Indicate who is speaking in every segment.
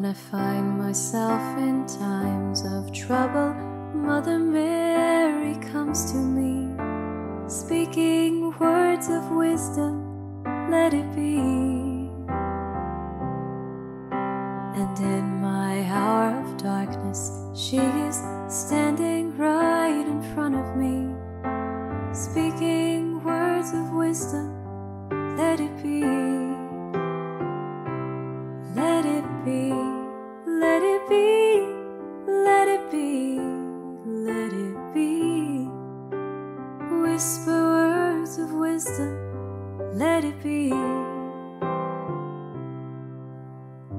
Speaker 1: When I find myself in times of trouble, Mother Mary comes to me, speaking words of wisdom, let it be. And in my hour of darkness, she is standing right in front of me, speaking words of wisdom, let it be. Let it be, let it be, let it be, let it be. Whisper words of wisdom, let it be.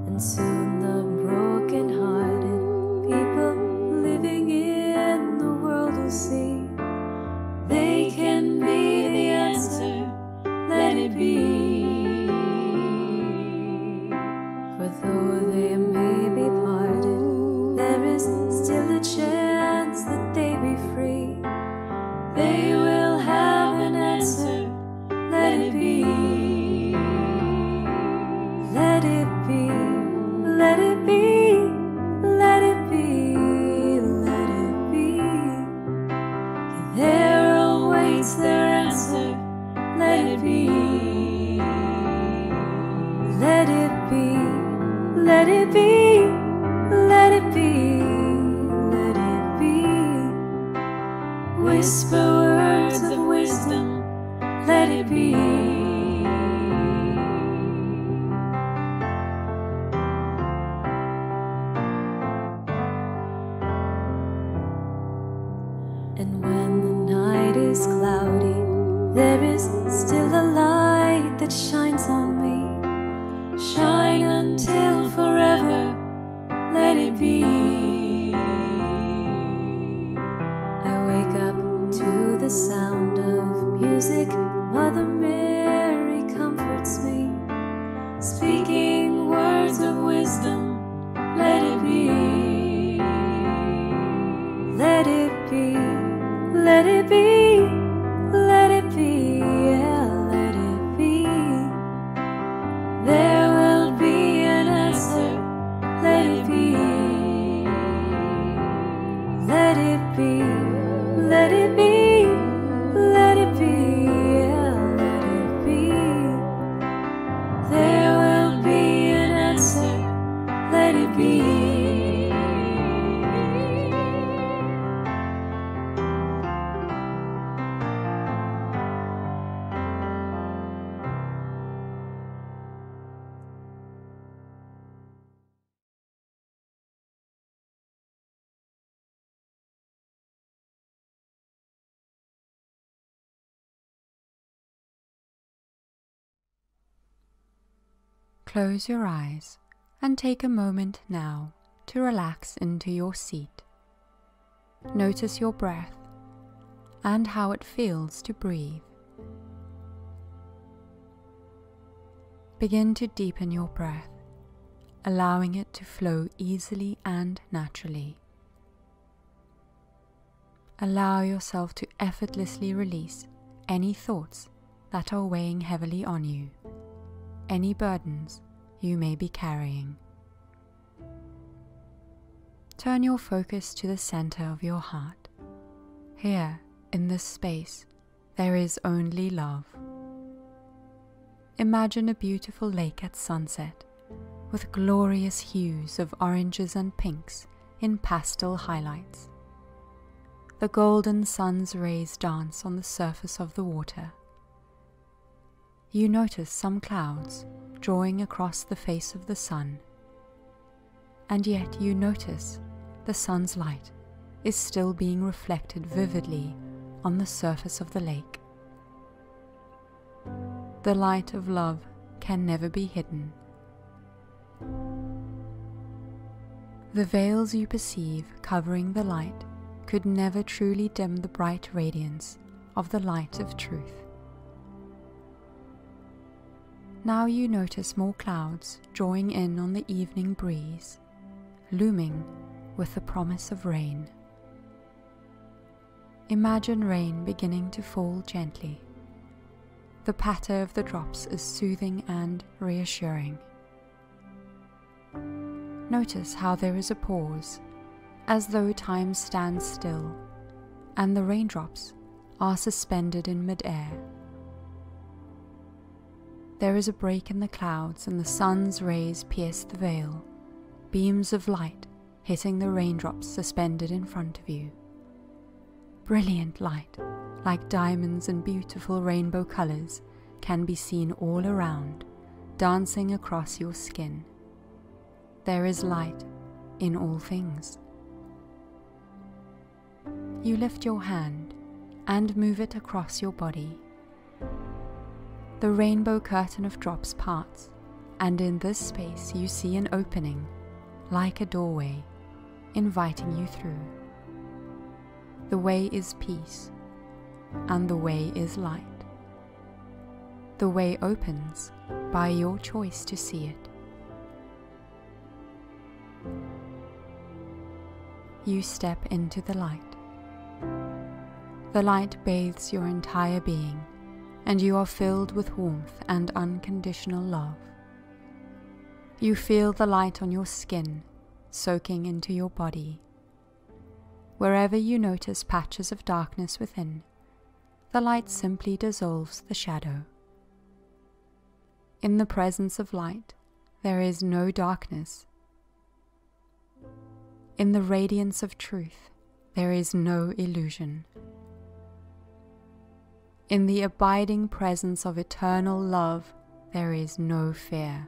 Speaker 1: And soon the broken-hearted people living in the world will see they can be the answer, let it be. For though they may be parted, there is still a chance that they be free. They will have an answer, let it be. Let it be, let it be, let it be, let it be. There awaits their answer, let it be. Let it be, let it be, let it be, let it be. Whisper words of wisdom, let it be. And when the night is cloudy, there is still a light that shines on me. Shine until forever, let it be. I wake up to the sound of music, Mother Mary comforts me, speaking words of wisdom, let it be. Let it be, let it be, let it be, yeah, let it be. There will be an answer, let it be. Let it be, let it be, let it be, yeah, let it be. There will be an answer, let it be.
Speaker 2: Close your eyes and take a moment now to relax into your seat. Notice your breath and how it feels to breathe. Begin to deepen your breath, allowing it to flow easily and naturally. Allow yourself to effortlessly release any thoughts that are weighing heavily on you, any burdens you may be carrying. Turn your focus to the center of your heart. Here, in this space, there is only love. Imagine a beautiful lake at sunset, with glorious hues of oranges and pinks in pastel highlights. The golden sun's rays dance on the surface of the water. You notice some clouds drawing across the face of the sun, and yet you notice the sun's light is still being reflected vividly on the surface of the lake. The light of love can never be hidden. The veils you perceive covering the light could never truly dim the bright radiance of the light of truth. Now you notice more clouds drawing in on the evening breeze, looming with the promise of rain. Imagine rain beginning to fall gently. The patter of the drops is soothing and reassuring. Notice how there is a pause, as though time stands still, and the raindrops are suspended in mid-air. There is a break in the clouds, and the sun's rays pierce the veil, beams of light hitting the raindrops suspended in front of you. Brilliant light, like diamonds and beautiful rainbow colors, can be seen all around, dancing across your skin. There is light in all things. You lift your hand and move it across your body. The rainbow curtain of drops parts, and in this space you see an opening, like a doorway, inviting you through. The way is peace, and the way is light. The way opens by your choice to see it. You step into the light. The light bathes your entire being, and you are filled with warmth and unconditional love. You feel the light on your skin, soaking into your body. Wherever you notice patches of darkness within, the light simply dissolves the shadow. In the presence of light, there is no darkness. In the radiance of truth, there is no illusion. In the abiding presence of eternal love, there is no fear.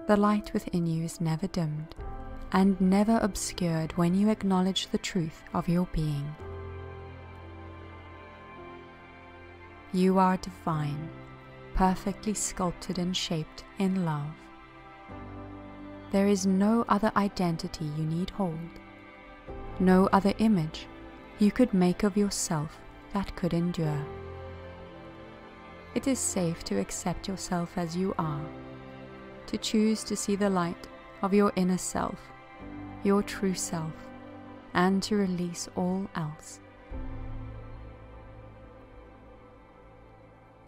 Speaker 2: The light within you is never dimmed and never obscured when you acknowledge the truth of your being. You are divine, perfectly sculpted and shaped in love. There is no other identity you need hold, no other image you could make of yourself that could endure. It is safe to accept yourself as you are, to choose to see the light of your inner self, your true self, and to release all else.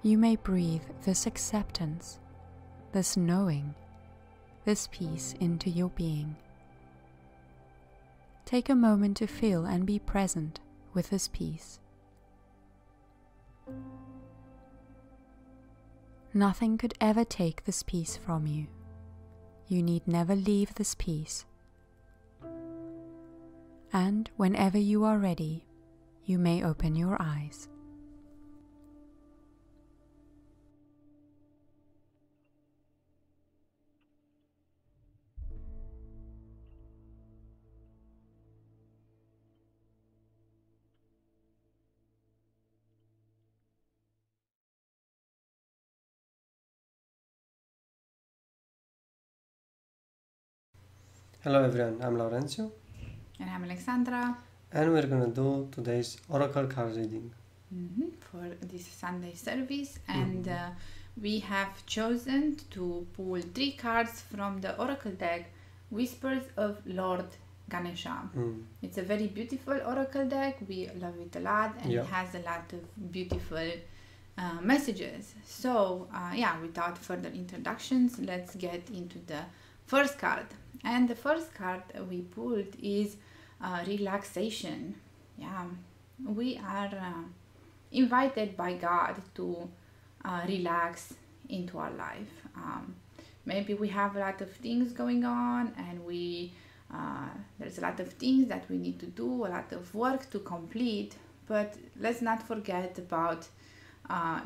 Speaker 2: You may breathe this acceptance, this knowing, this peace into your being. Take a moment to feel and be present with this peace. Nothing could ever take this peace from you. You need never leave this peace. And whenever you are ready, you may open your eyes.
Speaker 3: Hello everyone, I'm Laurencio.
Speaker 4: And I'm Alexandra.
Speaker 3: And we're gonna do today's Oracle card reading.
Speaker 4: For this Sunday service, and we have chosen to pull 3 cards from the Oracle deck, Whispers of Lord Ganesha. It's a very beautiful Oracle deck, we love it a lot, and it has a lot of beautiful messages. So without further introductions, let's get into the first card. And the first card we pulled is relaxation. We are invited by God to relax into our life. Maybe we have a lot of things going on, and there's a lot of things that we need to do, a lot of work to complete, but let's not forget about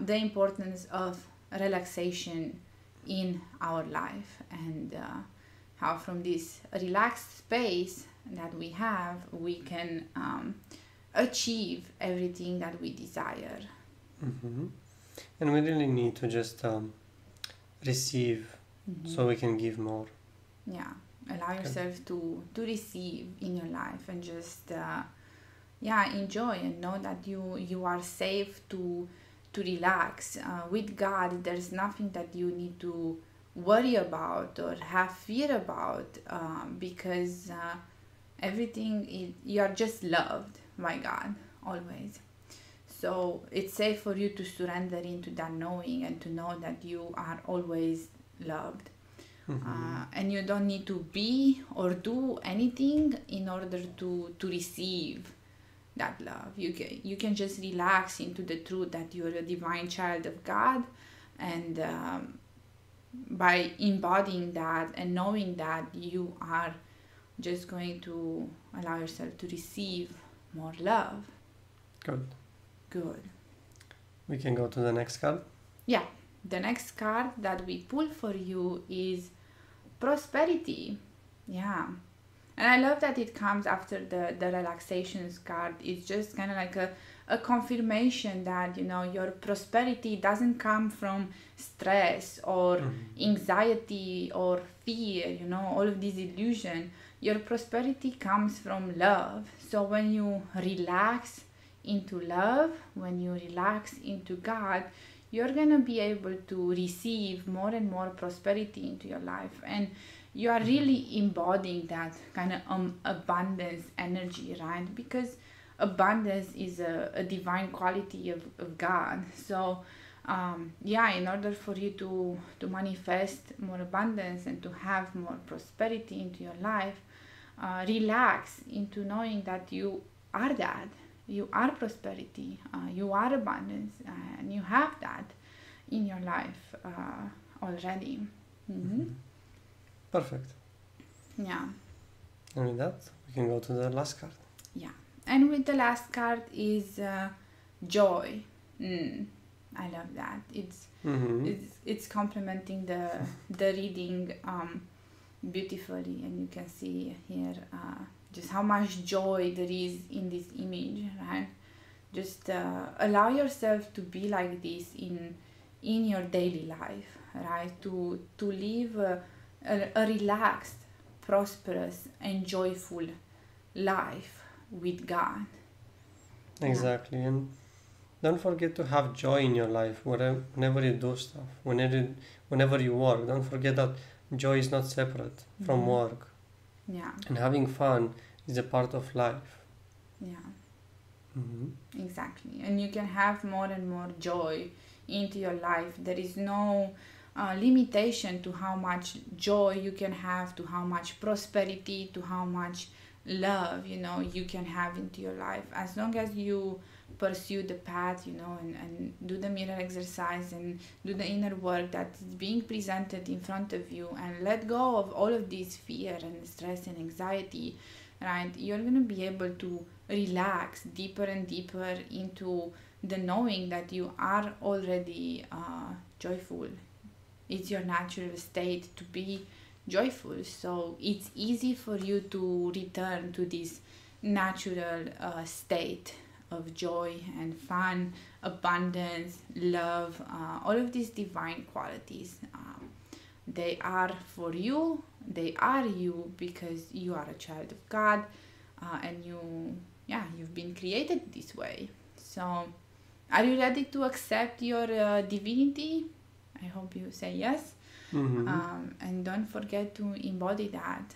Speaker 4: the importance of relaxation in our life, and how from this relaxed space that we have, we can achieve everything that we desire.
Speaker 3: And we really need to just receive so we can give more.
Speaker 4: Allow yourself to receive in your life, and just enjoy and know that you are safe to relax. With God, there's nothing that you need to worry about or have fear about, because everything you are just loved by God always. So it's safe for you to surrender into that knowing, and to know that you are always loved.
Speaker 3: Mm-hmm.
Speaker 4: And you don't need to be or do anything in order to receive that love. You can just relax into the truth that you're a divine child of God, and by embodying that and knowing that, you are just going to allow yourself to receive more love.
Speaker 3: Good.
Speaker 4: Good.
Speaker 3: We can go to the next card.
Speaker 4: Yeah, the next card that we pull for you is prosperity. Yeah. And I love that it comes after the relaxations card. It's just kind of like a confirmation that, your prosperity doesn't come from stress or anxiety or fear, all of these illusion. Your prosperity comes from love. So when you relax into love, when you relax into God, you're going to be able to receive more and more prosperity into your life. And you are really embodying that kind of abundance energy, right? Because abundance is a divine quality of God. So, in order for you to manifest more abundance and to have more prosperity into your life, relax into knowing that you are that. You are prosperity, you are abundance, and you have that in your life already. Mm-hmm.
Speaker 3: Perfect.
Speaker 4: Yeah.
Speaker 3: And with that, we can go to the last card.
Speaker 4: Yeah. And with the last card is joy. I love that. It's complementing the reading beautifully, and you can see here just how much joy there is in this image, right? Just allow yourself to be like this in your daily life, right? To live a relaxed, prosperous, and joyful life with God.
Speaker 3: Exactly. Yeah. And don't forget to have joy in your life whenever you do stuff, whenever you work. Don't forget that joy is not separate from work.
Speaker 4: Yeah.
Speaker 3: And having fun is a part of life.
Speaker 4: Yeah.
Speaker 3: Mm-hmm.
Speaker 4: Exactly. And you can have more and more joy into your life. There is no limitation to how much joy you can have, to how much prosperity, to how much love, you can have into your life. As long as you pursue the path, and do the mirror exercise and do the inner work that is being presented in front of you, and let go of all of this fear and stress and anxiety, right? You're going to be able to relax deeper and deeper into the knowing that you are already joyful. It's your natural state to be joyful. So it's easy for you to return to this natural state of joy and fun, abundance, love, all of these divine qualities. They are for you. They are you because you are a child of God, and you've been created this way. So, are you ready to accept your divinity? I hope you say yes.
Speaker 3: Mm-hmm.
Speaker 4: And don't forget to embody that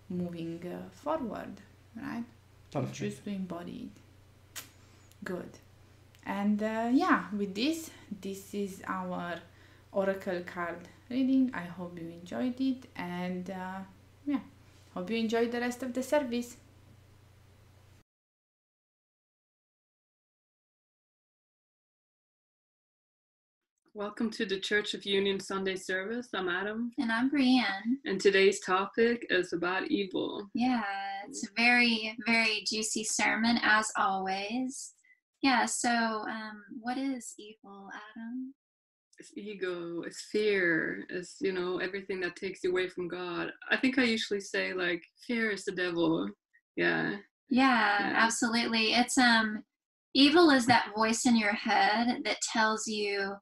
Speaker 4: moving forward, right?
Speaker 3: Perfect.
Speaker 4: Choose to embody it. Good. And with this is our oracle card reading. I hope you enjoyed it, and hope you enjoyed the rest of the service.
Speaker 5: Welcome to the Church of Union Sunday service. I'm Adam.
Speaker 6: And I'm Brienne.
Speaker 5: And today's topic is about evil.
Speaker 6: Yeah, it's a very, very juicy sermon, as always. Yeah, so what is evil, Adam?
Speaker 5: It's ego, it's fear, it's, everything that takes you away from God. I think I usually say, fear is the devil. Yeah.
Speaker 6: Yeah, absolutely. It's evil is that voice in your head that tells you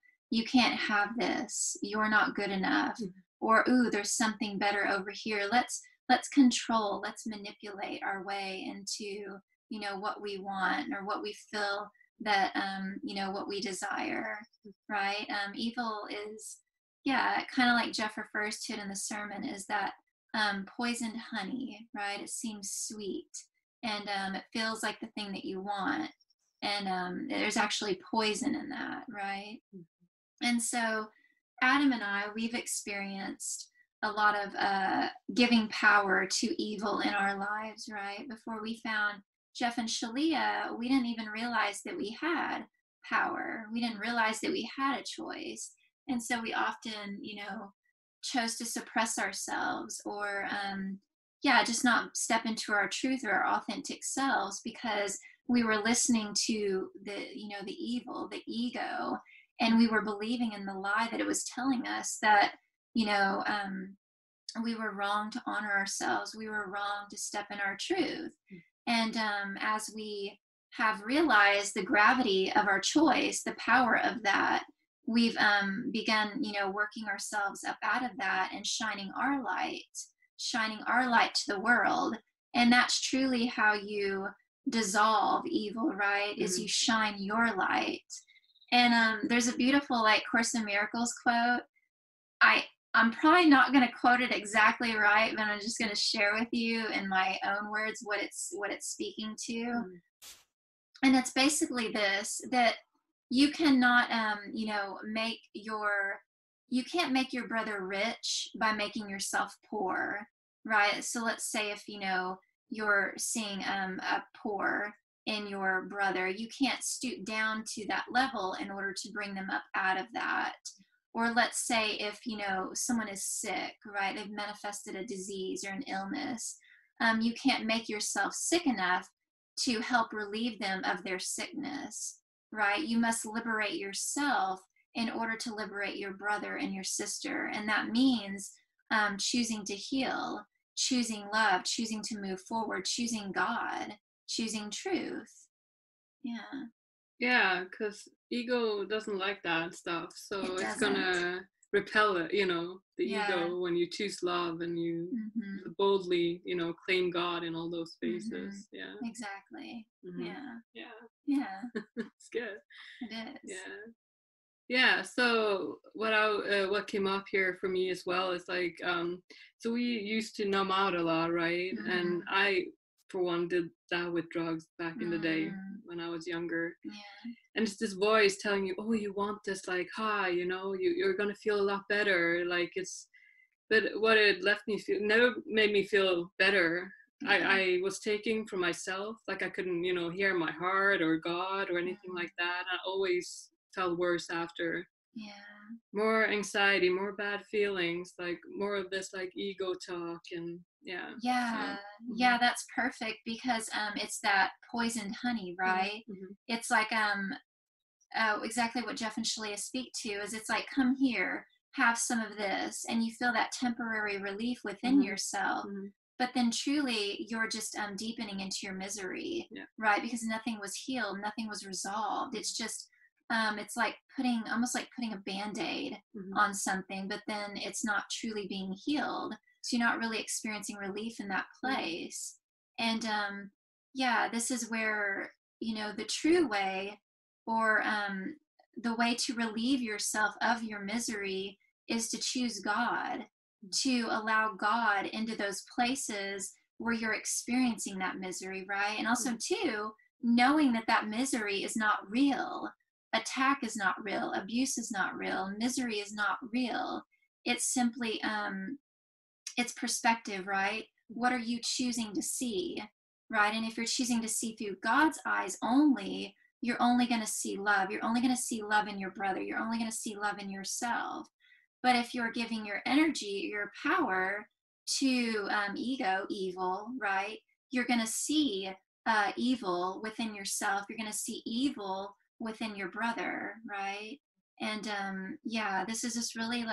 Speaker 6: can't have this, you're not good enough, or ooh, there's something better over here. Let's control, let's manipulate our way into what we want or what we feel that what we desire, right? Evil is, kind of like Jeff refers to it in the sermon, is that poisoned honey, right? It seems sweet and it feels like the thing that you want, and there's actually poison in that, right? And so Adam and I, we've experienced a lot of giving power to evil in our lives, right? Before we found Jeff and Shalia, we didn't even realize that we had power. We didn't realize that we had a choice. And so we often, chose to suppress ourselves or, just not step into our truth or our authentic selves because we were listening to the evil, the ego, and we were believing in the lie that it was telling us that, we were wrong to honor ourselves. We were wrong to step in our truth. And as we have realized the gravity of our choice, the power of that, we've begun, working ourselves up out of that and shining our light to the world. And that's truly how you dissolve evil, right? Is you shine your light. And there's a beautiful Course in Miracles quote. I'm probably not going to quote it exactly right, but I'm just going to share with you in my own words what it's speaking to. And it's basically this, that you cannot, you can't make your brother rich by making yourself poor, right? So let's say if, you're seeing a poor in your brother, you can't stoop down to that level in order to bring them up out of that. Or let's say if, someone is sick, right? They've manifested a disease or an illness. You can't make yourself sick enough to help relieve them of their sickness, right? You must liberate yourself in order to liberate your brother and your sister. And that means choosing to heal, choosing love, choosing to move forward, choosing God, choosing truth. Yeah.
Speaker 5: Yeah, because ego doesn't like that stuff. So it's
Speaker 6: doesn't.
Speaker 5: gonna repel it, the ego when you choose love and you boldly, claim God in all those spaces. Yeah.
Speaker 6: Exactly.
Speaker 5: Yeah.
Speaker 6: Yeah.
Speaker 5: It's good.
Speaker 6: It is.
Speaker 5: Yeah. So what came up here for me as well is so we used to numb out a lot, right? And I, for one, did that with drugs back in the day when I was younger.
Speaker 6: Yeah.
Speaker 5: And it's this voice telling you, oh, you want this high, you're gonna feel a lot better. But what it left me feel never made me feel better. I was taking from myself, I couldn't, hear my heart or God or anything like that. I always felt worse after.
Speaker 6: Yeah.
Speaker 5: More anxiety, more bad feelings, more of this ego talk and
Speaker 6: Yeah, that's perfect because it's that poisoned honey, right? It's exactly what Jeff and Shalia speak to is it's come here, have some of this, and you feel that temporary relief within yourself. But then truly you're just deepening into your misery, right? Because nothing was healed, nothing was resolved. It's just it's almost like putting a Band-Aid on something, but then it's not truly being healed. So you're not really experiencing relief in that place. And this is where, the true way or the way to relieve yourself of your misery is to choose God, to allow God into those places where you're experiencing that misery, right? And also, too, knowing that misery is not real. Attack is not real. Abuse is not real. Misery is not real. It's simply it's perspective, right? What are you choosing to see, right? And if you're choosing to see through God's eyes only, you're only going to see love. You're only going to see love in your brother. You're only going to see love in yourself. But if you're giving your energy, your power to ego, evil, right? You're going to see evil within yourself. You're going to see evil within your brother, right? And this is just really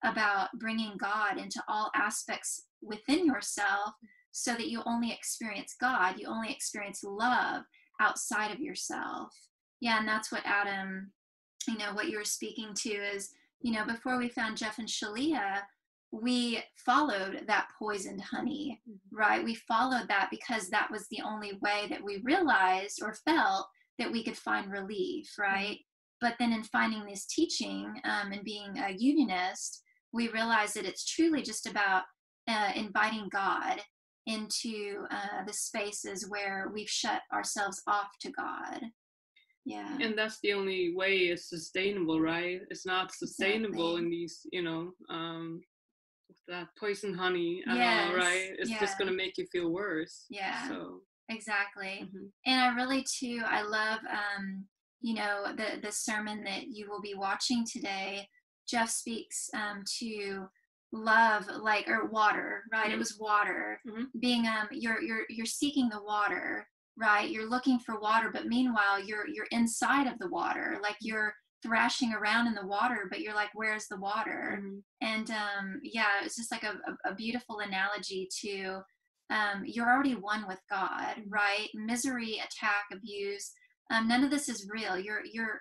Speaker 6: about bringing God into all aspects within yourself so that you only experience God, you only experience love outside of yourself. Yeah, and that's what Adam, what you were speaking to is, before we found Jeff and Shalia, we followed that poisoned honey, right? We followed that because that was the only way that we realized or felt that we could find relief, right? But then in finding this teaching and being a unionist, we realize that it's truly just about inviting God into the spaces where we've shut ourselves off to God. Yeah.
Speaker 5: And that's the only way it's sustainable, right? It's not sustainable in these, that poison honey at all, right? It's just going to make you feel worse.
Speaker 6: Yeah.
Speaker 5: So
Speaker 6: exactly. And I really too, I love, the sermon that you will be watching today. Jeff speaks to love, like, or water, right? It was water being, you're seeking the water, right? You're looking for water, but meanwhile you're inside of the water, like you're thrashing around in the water, but you're like, where's the water? And it's just like a beautiful analogy to you're already one with God, right? Misery, attack, abuse, none of this is real. You're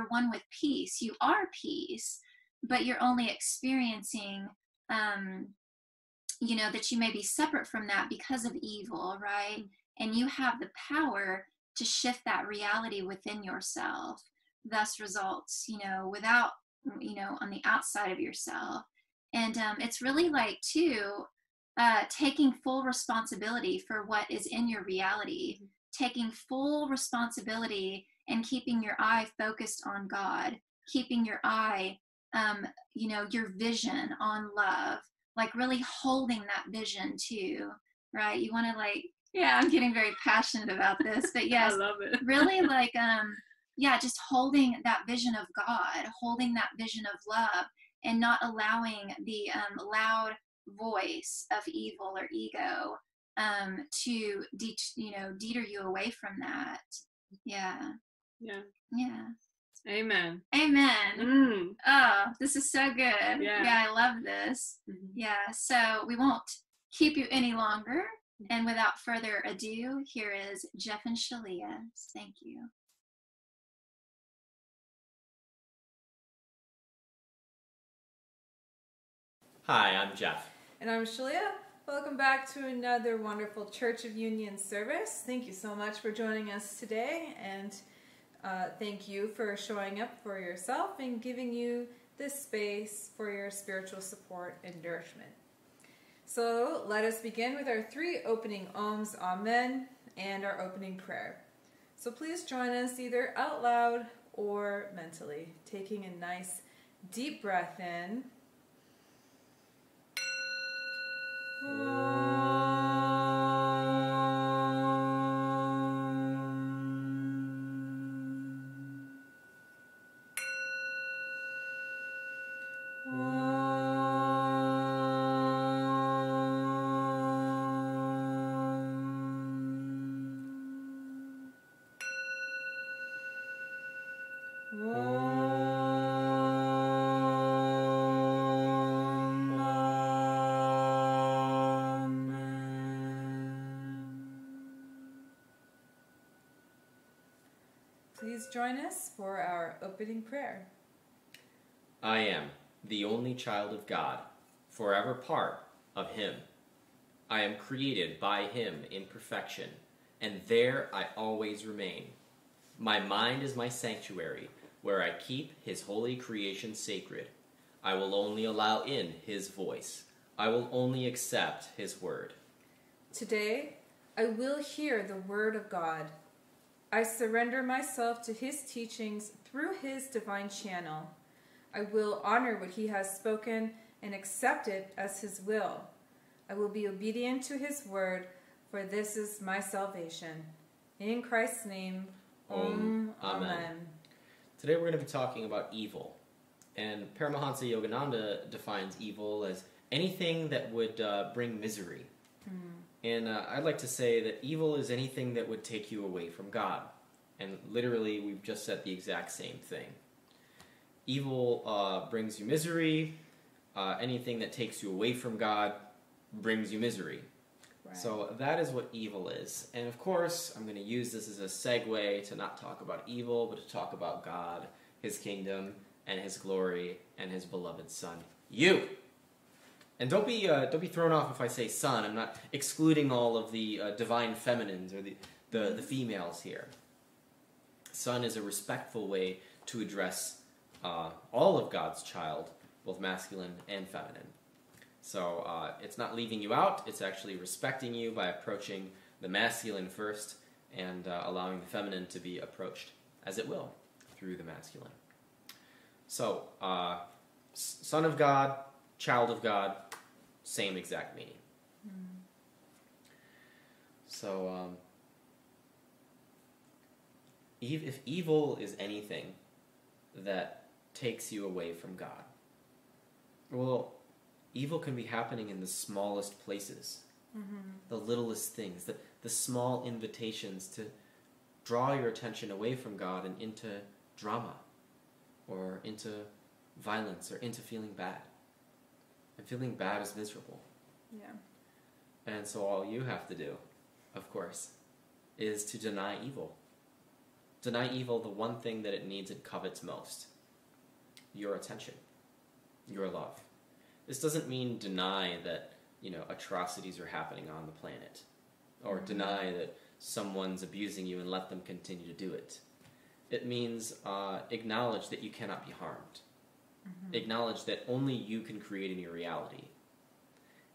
Speaker 6: one with peace. You are peace, but you're only experiencing that you may be separate from that because of evil, right? And you have the power to shift that reality within yourself, thus results, without, on the outside of yourself. And it's really like, too, taking full responsibility for what is in your reality, taking full responsibility and keeping your eye focused on God, keeping your eye, your vision on love, like really holding that vision too, right? You want to I'm getting very passionate about this, but yes,
Speaker 5: I love it.
Speaker 6: really just holding that vision of God, holding that vision of love, and not allowing the loud voice of evil or ego to deter you away from that. Yeah.
Speaker 5: Amen.
Speaker 6: Oh, this is so good. I love this. So we won't keep you any longer, and without further ado, here is Jeff and Shalia. Thank you.
Speaker 7: Hi, I'm Jeff.
Speaker 8: And I'm Shalia. Welcome back to another wonderful Church of Union service. Thank you so much for joining us today, and thank you for showing up for yourself and giving you this space for your spiritual support and nourishment. So let us begin with our 3 opening Ohms, Amen, and our opening prayer. So please join us either out loud or mentally, taking a nice deep breath in. Please join us for our opening prayer.
Speaker 7: I am the only child of God, forever part of Him. I am created by Him in perfection, and there I always remain. My mind is my sanctuary, where I keep His holy creation sacred. I will only allow in His voice. I will only accept His word.
Speaker 8: Today, I will hear the word of God. I surrender myself to His teachings through His divine channel. I will honor what He has spoken and accept it as His will. I will be obedient to His word, for this is my salvation. In Christ's name, Amen.
Speaker 7: Today we're going to be talking about evil. And Paramahansa Yogananda defines evil as anything that would bring misery. And I'd like to say that evil is anything that would take you away from God. And literally, we've just said the exact same thing. Evil brings you misery. Anything that takes you away from God brings you misery. Right. So that is what evil is. And of course, I'm going to use this as a segue to not talk about evil, but to talk about God, His kingdom, and His glory, and His beloved Son, you. And don't be thrown off if I say son. I'm not excluding all of the divine feminines or the females here. Son is a respectful way to address all of God's child, both masculine and feminine. So it's not leaving you out. It's actually respecting you by approaching the masculine first and allowing the feminine to be approached as it will through the masculine. So, son of God, child of God, same exact meaning. So, if evil is anything that takes you away from God, well, evil can be happening in the smallest places, the littlest things, the small invitations to draw your attention away from God and into drama, or into violence, or into feeling bad. And feeling bad is miserable.
Speaker 8: Yeah.
Speaker 7: And so all you have to do, of course, is to deny evil. Deny evil the one thing that it needs and covets most: your attention, your love. This doesn't mean deny that, atrocities are happening on the planet, or deny that someone's abusing you and let them continue to do it. It means acknowledge that you cannot be harmed. Acknowledge that only you can create a new reality.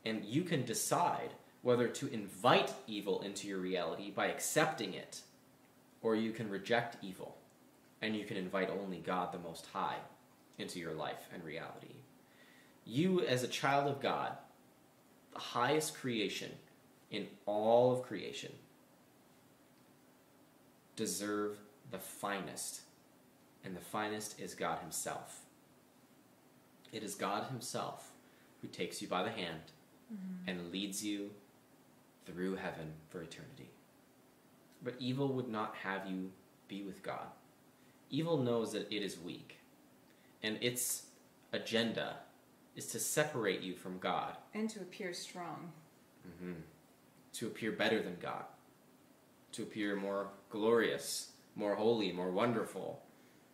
Speaker 7: And you can decide whether to invite evil into your reality by accepting it, or you can reject evil, and you can invite only God the Most High into your life and reality. You, as a child of God, the highest creation in all of creation, deserve the finest, and the finest is God Himself. It is God Himself who takes you by the hand and leads you through heaven for eternity. But evil would not have you be with God. Evil knows that it is weak, and its agenda is to separate you from God.
Speaker 8: And to appear strong.
Speaker 7: To appear better than God. To appear more glorious, more holy, more wonderful,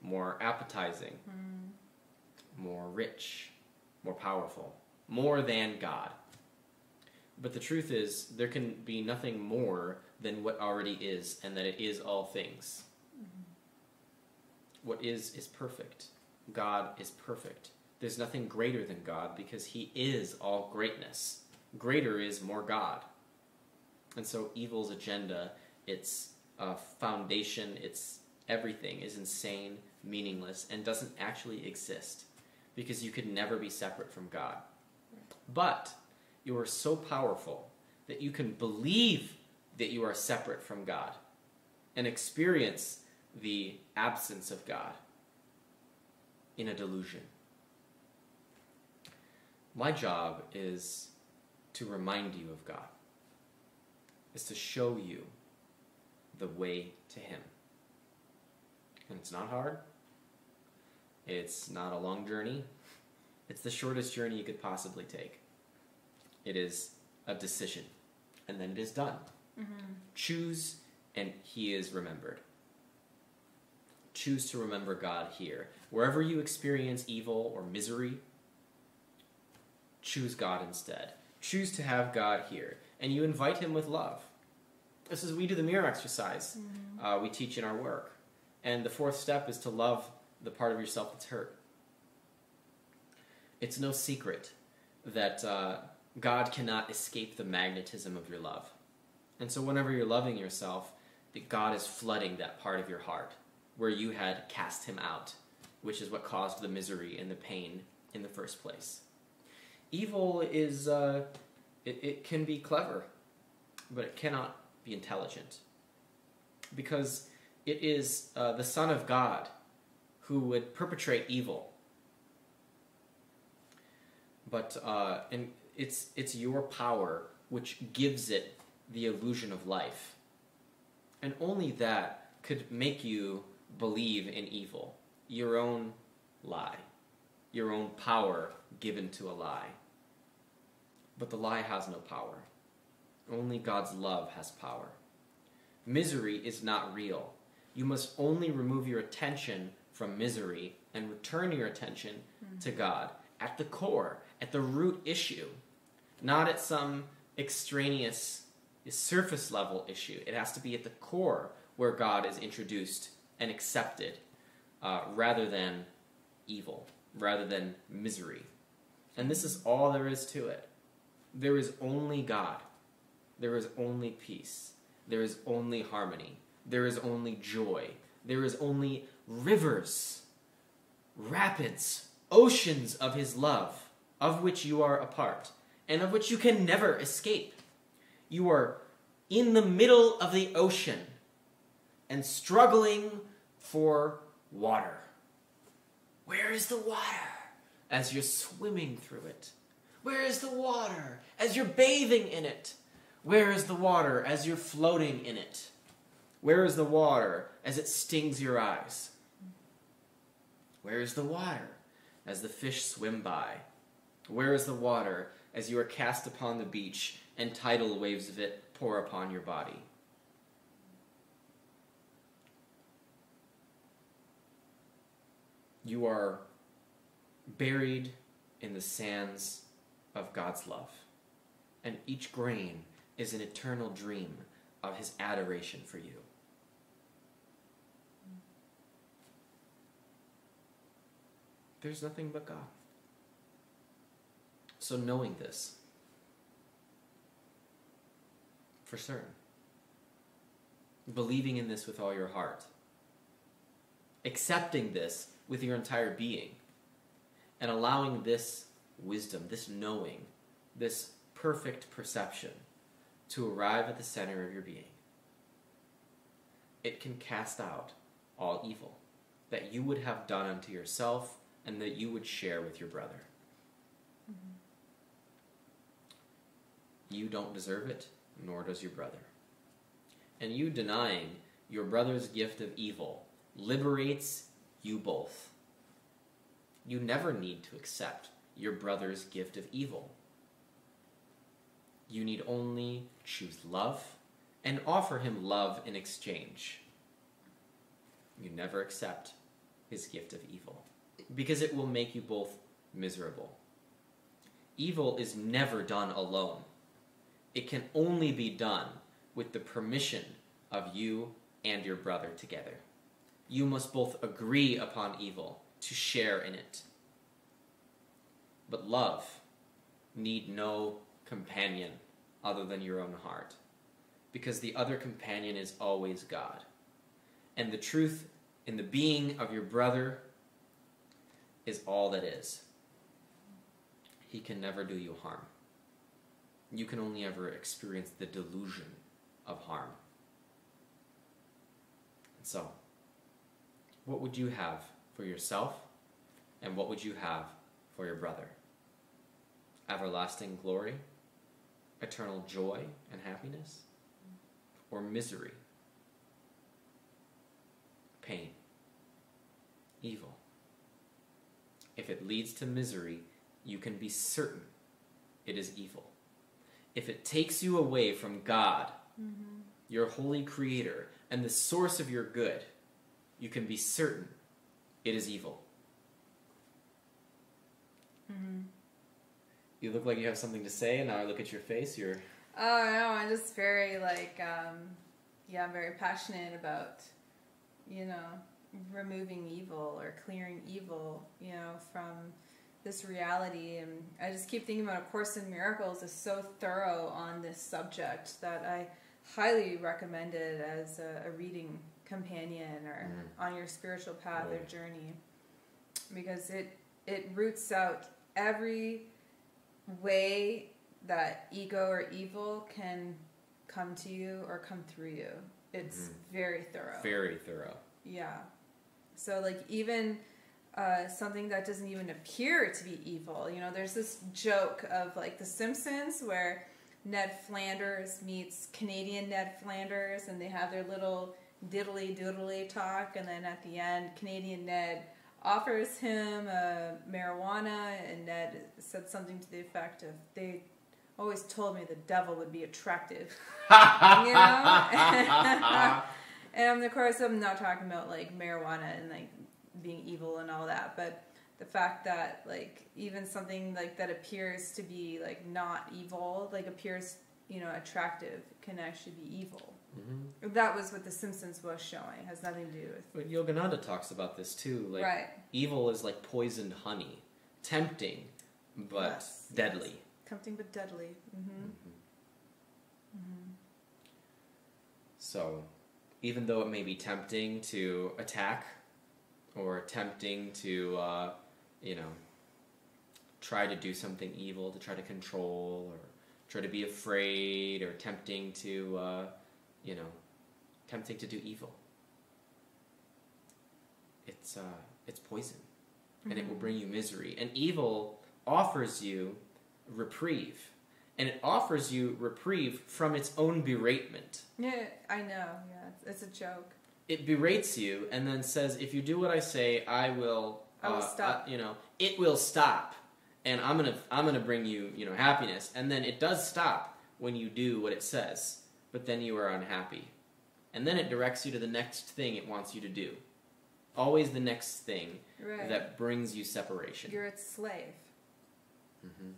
Speaker 7: more appetizing, more rich, more powerful, more than God. But the truth is, there can be nothing more than what already is, and that it is all things. What is perfect. God is perfect. There's nothing greater than God, because He is all greatness. Greater is more God. And so evil's agenda, its foundation, its everything is insane, meaningless, and doesn't actually exist, because you could never be separate from God. But you are so powerful that you can believe that you are separate from God and experience the absence of God in a delusion. My job is to remind you of God, is to show you the way to Him. And it's not hard. It's not a long journey. It's the shortest journey you could possibly take. It is a decision, and then it is done. Choose, and He is remembered. Choose to remember God here. Wherever you experience evil or misery, choose God instead. Choose to have God here, and you invite Him with love. This is, we do the mirror exercise. We teach in our work. And the fourth step is to love the part of yourself that's hurt. It's no secret that God cannot escape the magnetism of your love. And so whenever you're loving yourself, God is flooding that part of your heart where you had cast Him out, which is what caused the misery and the pain in the first place. Evil is, it can be clever, but it cannot be intelligent. Because it is the Son of God who would perpetrate evil. But and it's your power which gives it the illusion of life. And only that could make you believe in evil. Your own lie. Your own power given to a lie. But the lie has no power. Only God's love has power. Misery is not real. You must only remove your attention from misery and return your attention to God at the core, at the root issue, not at some extraneous surface level issue. It has to be at the core where God is introduced and accepted, rather than evil, rather than misery. And this is all there is to it. There is only God. There is only peace. there is only harmony. There is only joy. There is only rivers, rapids, oceans of his love, of which you are a part, and of which you can never escape. You are in the middle of the ocean and struggling for water. Where is the water as you're swimming through it? Where is the water as you're bathing in it? Where is the water as you're floating in it? Where is the water as it stings your eyes? Where is the water as the fish swim by? Where is the water as you are cast upon the beach and tidal waves of it pour upon your body? You are buried in the sands of God's love, and each grain is an eternal dream of his adoration for you. There's nothing but God. So knowing this, for certain, believing in this with all your heart, accepting this with your entire being, and allowing this wisdom, this knowing, this perfect perception to arrive at the center of your being, it can cast out all evil that you would have done unto yourself and that you would share with your brother. Mm-hmm. You don't deserve it, nor does your brother. And you denying your brother's gift of evil liberates you both. You never need to accept your brother's gift of evil. You need only choose love and offer him love in exchange. You never accept his gift of evil, because it will make you both miserable. Evil is never done alone. It can only be done with the permission of you and your brother together. You must both agree upon evil to share in it. But love need no companion other than your own heart, because the other companion is always God. And the truth in the being of your brother is all that is. He can never do you harm. You can only ever experience the delusion of harm. And so, what would you have for yourself, and what would you have for your brother? Everlasting glory, eternal joy and happiness, or misery, pain, evil? If it leads to misery, you can be certain it is evil. If it takes you away from God, mm-hmm. your holy creator, and the source of your good, you can be certain it is evil. Mm-hmm. You look like you have something to say, and now I look at your face, you're...
Speaker 8: Oh, no, I'm just very, I'm very passionate about, removing evil or clearing evil, from this reality. And I just keep thinking about A Course in Miracles is so thorough on this subject that I highly recommend it as a reading companion or on your spiritual path or journey, because it roots out every way that ego or evil can come to you or come through you. It's very thorough.
Speaker 7: Very thorough.
Speaker 8: Yeah. So even something that doesn't even appear to be evil. There's this joke of The Simpsons where Ned Flanders meets Canadian Ned Flanders, and they have their little diddly doodly talk, and then at the end, Canadian Ned offers him marijuana, and Ned said something to the effect of, "They always told me the devil would be attractive." And of course, I'm not talking about marijuana and being evil and all that, but the fact that even something that appears to be not evil, appears attractive, can actually be evil. Mm-hmm. That was what The Simpsons was showing. It has nothing to do with...
Speaker 7: But Yogananda talks about this too.
Speaker 8: Right.
Speaker 7: Evil is like poisoned honey. Tempting, but deadly. Yes.
Speaker 8: Tempting but deadly. Mm-hmm. Mm-hmm.
Speaker 7: So, even though it may be tempting to attack, or tempting to, try to do something evil, to try to control, or try to be afraid, or tempting to, tempting to do evil. It's poison, and it will bring you misery. And evil offers you reprieve, and it offers you reprieve from its own beratement.
Speaker 8: Yeah, I know. Yeah, it's a joke.
Speaker 7: It berates you and then says, if you do what I say, I will
Speaker 8: stop.
Speaker 7: It will stop, and I'm gonna bring you, happiness. And then it does stop when you do what it says, but then you are unhappy. And then it directs you to the next thing it wants you to do. Always the next thing that brings you separation.
Speaker 8: You're its slave.
Speaker 7: Mm-hmm.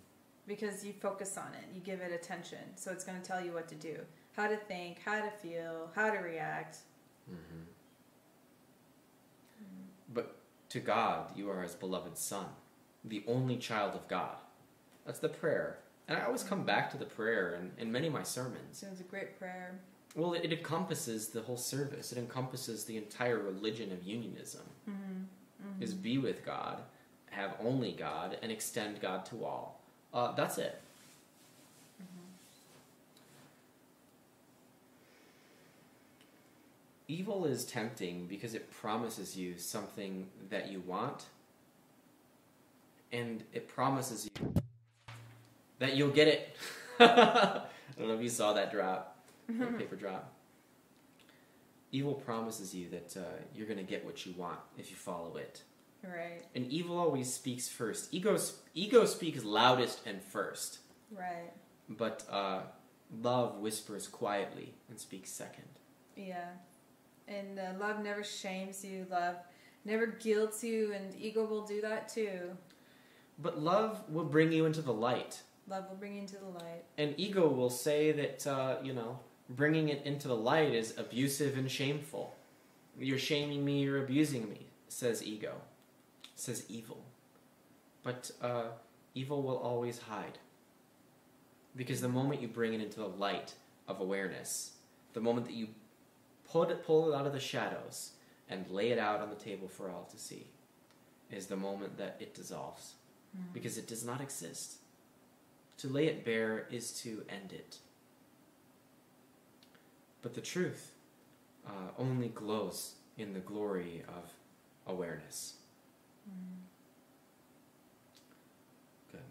Speaker 8: Because you focus on it. You give it attention. So it's going to tell you what to do. How to think, how to feel, how to react.
Speaker 7: Mm-hmm. But to God, you are his beloved son. The only child of God. That's the prayer. And I always come back to the prayer in many of my sermons.
Speaker 8: So it's a great prayer.
Speaker 7: Well, it encompasses the whole service. It encompasses the entire religion of unionism. Is be with God, have only God, and extend God to all. That's it. Evil is tempting because it promises you something that you want, and it promises you that you'll get it. I don't know if you saw that drop. Paper drop. Evil promises you that you're going to get what you want if you follow it.
Speaker 8: Right.
Speaker 7: And evil always speaks first. Ego speaks loudest and first.
Speaker 8: Right.
Speaker 7: But love whispers quietly and speaks second.
Speaker 8: Yeah. And love never shames you. Love never guilts you. And ego will do that too.
Speaker 7: But love will bring you into the light.
Speaker 8: Love will bring you into the light. And
Speaker 7: ego will say that, bringing it into the light is abusive and shameful. You're shaming me, you're abusing me, says ego. Says evil. But evil will always hide. Because the moment you bring it into the light of awareness, the moment that you pull it out of the shadows and lay it out on the table for all to see, is the moment that it dissolves. Because it does not exist. To lay it bare is to end it. But the truth only glows in the glory of awareness. Good.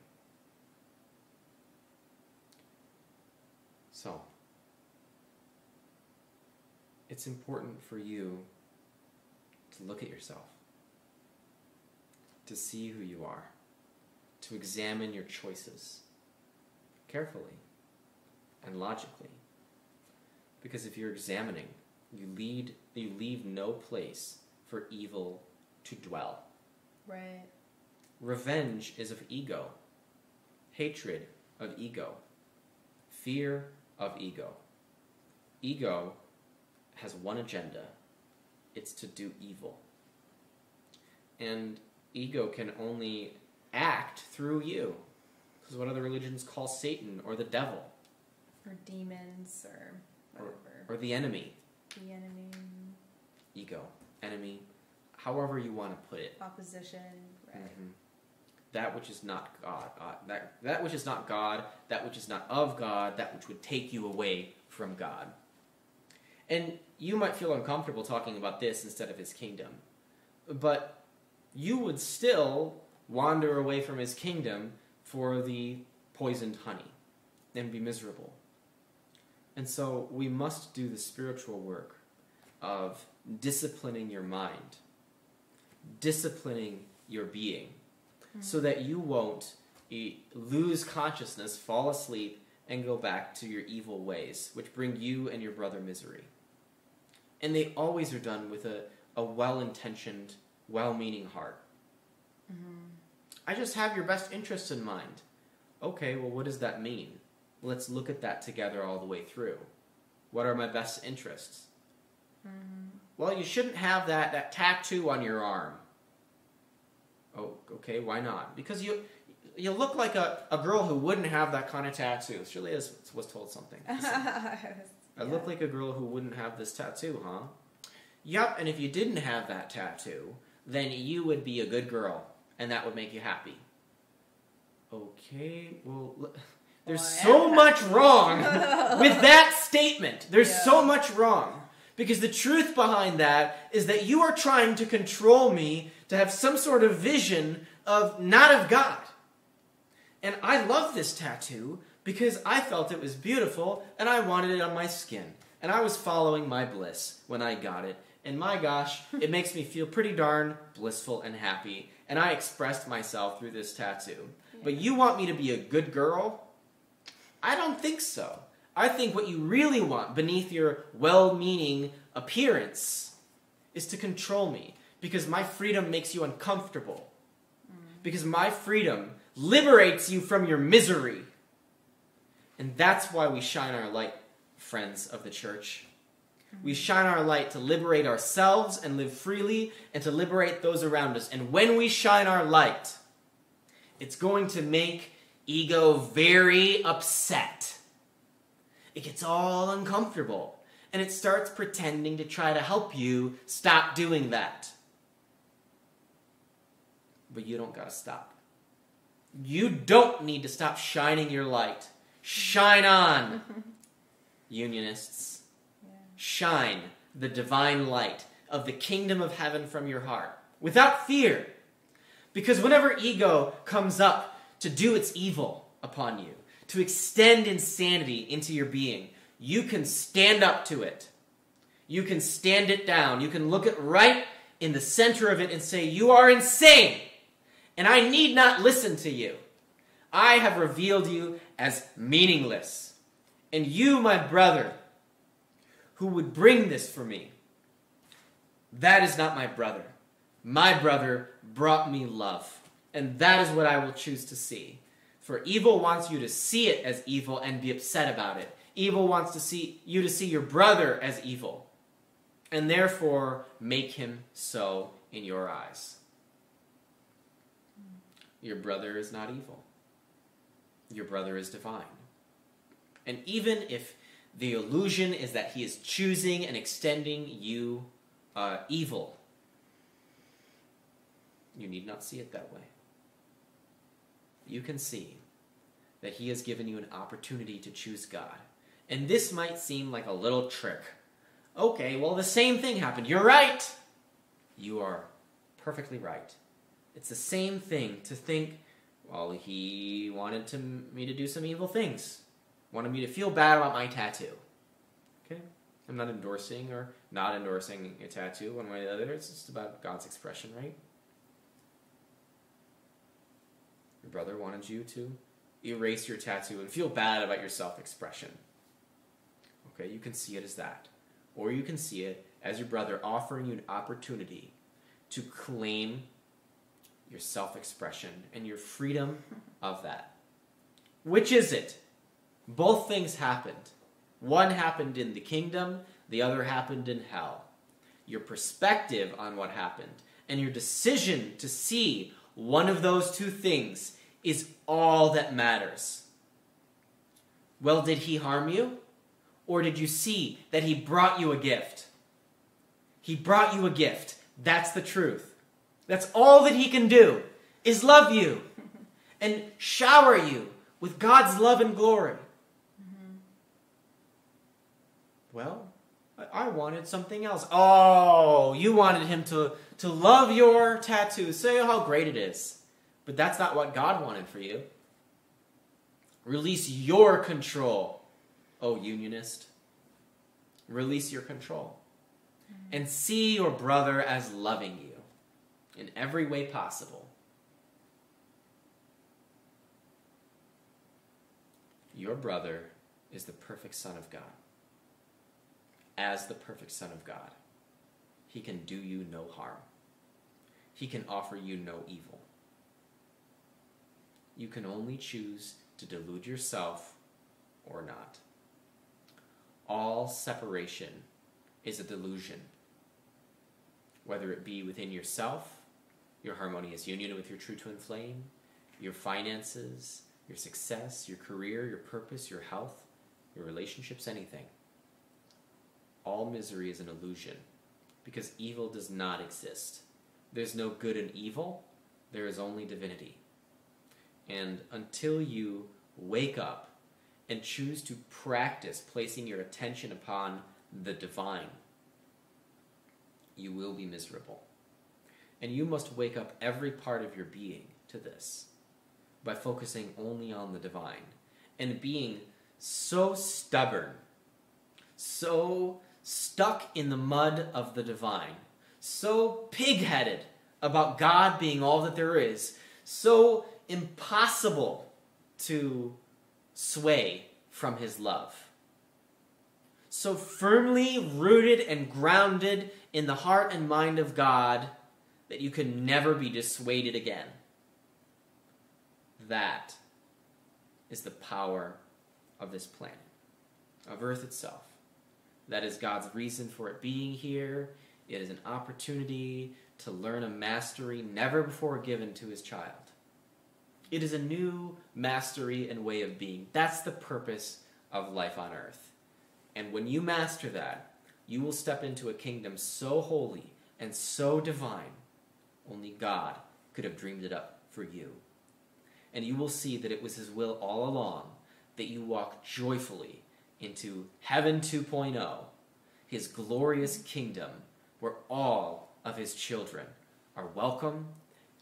Speaker 7: So, it's important for you to look at yourself, to see who you are, to examine your choices carefully and logically. Because if you're examining, you leave no place for evil to dwell.
Speaker 8: Right.
Speaker 7: Revenge is of ego. Hatred of ego. Fear of ego. Ego has one agenda. It's to do evil. And ego can only act through you. This is what other religions call Satan or the devil.
Speaker 8: Or demons or whatever.
Speaker 7: Or the enemy.
Speaker 8: The enemy.
Speaker 7: Ego. Enemy. However you want to put it.
Speaker 8: Opposition. Right.
Speaker 7: Mm-hmm. That which is not God. That which is not God. That which is not of God. That which would take you away from God. And you might feel uncomfortable talking about this instead of his kingdom. But you would still wander away from his kingdom for the poisoned honey and be miserable. And so we must do the spiritual work of disciplining your mind, disciplining your being, so that you won't lose consciousness, fall asleep, and go back to your evil ways, which bring you and your brother misery. And they always are done with a well-intentioned, well-meaning heart. I just have your best interests in mind. Okay, well, what does that mean? Let's look at that together all the way through. What are my best interests? Well, you shouldn't have that tattoo on your arm. Oh, okay, why not? Because you look like a girl who wouldn't have that kind of tattoo. Surely was told something. I look like a girl who wouldn't have this tattoo, huh? Yup, and if you didn't have that tattoo, then you would be a good girl, and that would make you happy. Okay, well, there's so much wrong with that statement. There's so much wrong. Because the truth behind that is that you are trying to control me to have some sort of vision of not of God. And I love this tattoo because I felt it was beautiful and I wanted it on my skin. And I was following my bliss when I got it. And my gosh, it makes me feel pretty darn blissful and happy. And I expressed myself through this tattoo. But you want me to be a good girl? I don't think so. I think what you really want beneath your well-meaning appearance is to control me. Because my freedom makes you uncomfortable. Because my freedom liberates you from your misery. And that's why we shine our light, friends of the church. We shine our light to liberate ourselves and live freely and to liberate those around us. And when we shine our light, it's going to make ego very upset. It gets all uncomfortable. And it starts pretending to try to help you stop doing that. But you don't gotta stop. You don't need to stop shining your light. Shine on, unionists. Shine the divine light of the kingdom of heaven from your heart without fear. Because whenever ego comes up to do its evil upon you, to extend insanity into your being, you can stand up to it. You can stand it down. You can look it right in the center of it and say, you are insane, and I need not listen to you. I have revealed you as meaningless. And you, my brother, who would bring this for me, that is not my brother. My brother brought me love, and that is what I will choose to see. For evil wants you to see it as evil and be upset about it. Evil wants to see you to see your brother as evil, and therefore make him so in your eyes. Your brother is not evil. Your brother is divine. And even if the illusion is that he is choosing and extending you evil, you need not see it that way. You can see that he has given you an opportunity to choose God. And this might seem like a little trick. Okay, well, the same thing happened. You're right. You are perfectly right. It's the same thing to think, well, he wanted me to do some evil things. Wanted me to feel bad about my tattoo. Okay? I'm not endorsing or not endorsing a tattoo one way or the other. It's just about God's expression, right? Your brother wanted you to erase your tattoo and feel bad about your self-expression. Okay, you can see it as that. Or you can see it as your brother offering you an opportunity to claim your self-expression and your freedom of that. Which is it? Both things happened. One happened in the kingdom, the other happened in hell. Your perspective on what happened and your decision to see one of those two things is all that matters. Well, did he harm you? Or did you see that he brought you a gift? He brought you a gift. That's the truth. That's all that he can do, is love you and shower you with God's love and glory. Well, I wanted something else. Oh, you wanted him to love your tattoo, say how great it is. But that's not what God wanted for you. Release your control, oh unionist. Release your control. And see your brother as loving you in every way possible. Your brother is the perfect Son of God. As the perfect Son of God, he can do you no harm. He can offer you no evil. You can only choose to delude yourself or not. All separation is a delusion. Whether it be within yourself, your harmonious union with your true twin flame, your finances, your success, your career, your purpose, your health, your relationships, anything. all misery is an illusion, because evil does not exist. There's no good and evil, there is only divinity. And until you wake up and choose to practice placing your attention upon the divine, you will be miserable. And you must wake up every part of your being to this by focusing only on the divine and being so stubborn, so stuck in the mud of the divine, so pig-headed about God being all that there is, so impossible to sway from his love, so firmly rooted and grounded in the heart and mind of God that you can never be dissuaded again. That is the power of this planet, of Earth itself. That is God's reason for it being here. It is an opportunity to learn a mastery never before given to his child. It is a new mastery and way of being. That's the purpose of life on Earth. And when you master that, you will step into a kingdom so holy and so divine, only God could have dreamed it up for you. And you will see that it was his will all along that you walk joyfully into Heaven 2.0, his glorious kingdom where all of his children are welcome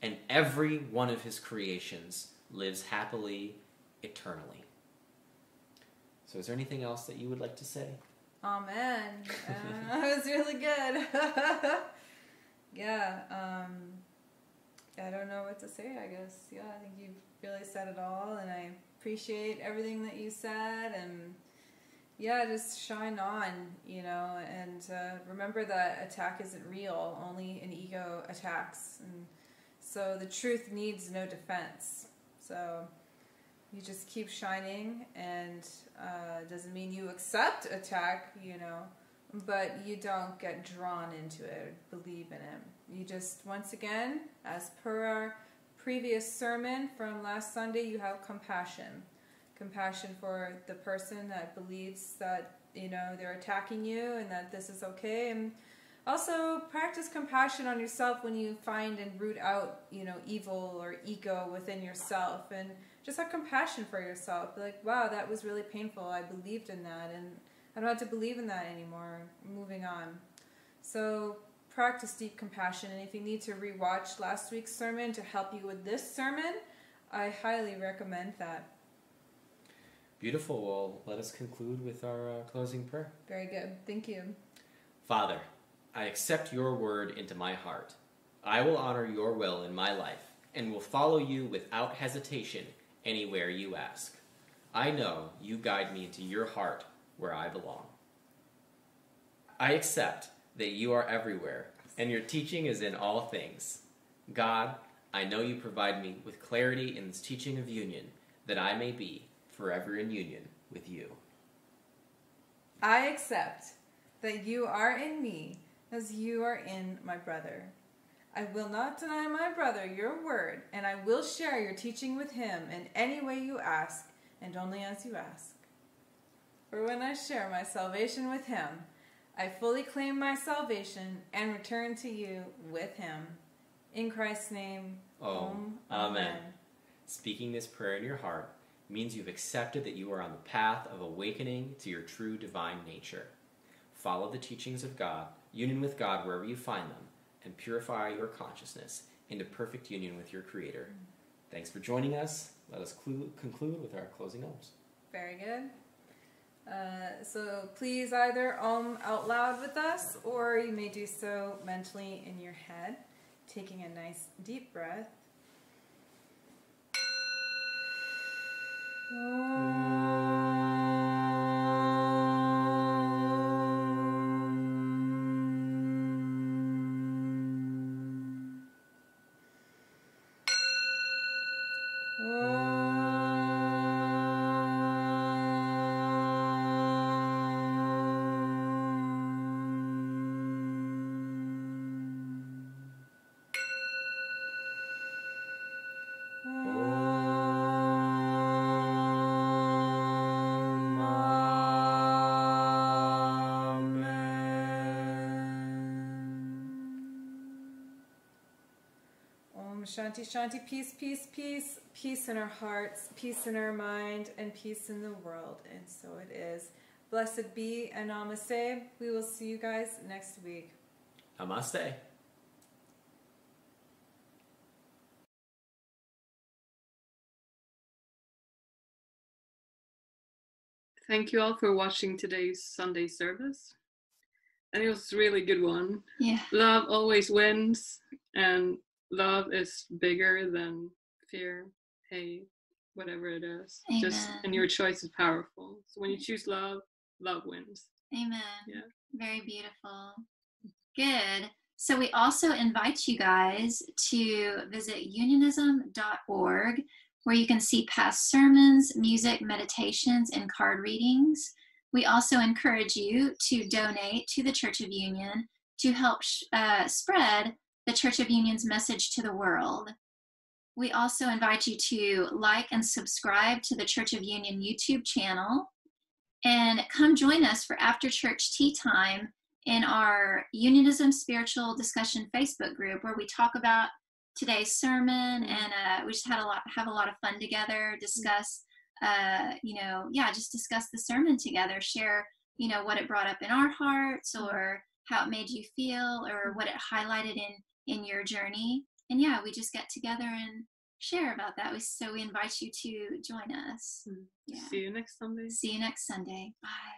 Speaker 7: and every one of his creations lives happily, eternally. So is there anything else that you would like to say?
Speaker 8: Amen. That was really good. Yeah. I don't know what to say, I guess. Yeah, I think you've really said it all, and I appreciate everything that you said, and yeah, just shine on, and remember that attack isn't real, only an ego attacks, and so the truth needs no defense. So you just keep shining, and doesn't mean you accept attack, but you don't get drawn into it or believe in it. You just, once again, as per our previous sermon from last Sunday, you have compassion. Compassion for the person that believes that, they're attacking you and that this is okay. And also practice compassion on yourself when you find and root out, evil or ego within yourself. And just have compassion for yourself. Be like, wow, that was really painful. I believed in that, and I don't have to believe in that anymore. Moving on. So practice deep compassion. And if you need to rewatch last week's sermon to help you with this sermon, I highly recommend that.
Speaker 7: Beautiful. Well, let us conclude with our closing prayer.
Speaker 8: Very good. Thank you.
Speaker 7: Father, I accept your word into my heart. I will honor your will in my life and will follow you without hesitation anywhere you ask. I know you guide me into your heart where I belong. I accept that you are everywhere and your teaching is in all things. God, I know you provide me with clarity in this teaching of union, that I may be forever in union with you.
Speaker 8: I accept that you are in me as you are in my brother. I will not deny my brother your word, and I will share your teaching with him in any way you ask, and only as you ask. For when I share my salvation with him, I fully claim my salvation and return to you with him. In Christ's name, Amen.
Speaker 7: Speaking this prayer in your heart means you've accepted that you are on the path of awakening to your true divine nature. Follow the teachings of God, union with God wherever you find them, and purify your consciousness into perfect union with your Creator. Thanks for joining us. Let us conclude with our closing ohms.
Speaker 8: Very good. So please either out loud with us, or you may do so mentally in your head, taking a nice deep breath. Shanti, Shanti, peace, peace, peace, peace in our hearts, peace in our mind, and peace in the world. And so it is. Blessed be and namaste. We will see you guys next week.
Speaker 7: Namaste.
Speaker 5: Thank you all for watching today's Sunday service. And it was a really good one.
Speaker 6: Yeah.
Speaker 5: Love always wins, and love is bigger than fear, hate, whatever it is.
Speaker 6: Amen.
Speaker 5: And your choice is powerful. So when you choose love, love wins.
Speaker 6: Amen.
Speaker 5: Yeah.
Speaker 6: Very beautiful. Good. So we also invite you guys to visit unionism.org, where you can see past sermons, music, meditations, and card readings. We also encourage you to donate to the Church of Union to help spread the Church of Union's message to the world. We also invite you to like and subscribe to the Church of Union YouTube channel, and come join us for after church tea time in our Unionism Spiritual Discussion Facebook group, where we talk about today's sermon, and we just have a lot of fun together, discuss just discuss the sermon together, share what it brought up in our hearts, or how it made you feel, or what it highlighted in your journey. And we just get together and share about that. So we invite you to join us.
Speaker 5: See you next Sunday.
Speaker 6: See you next Sunday. Bye.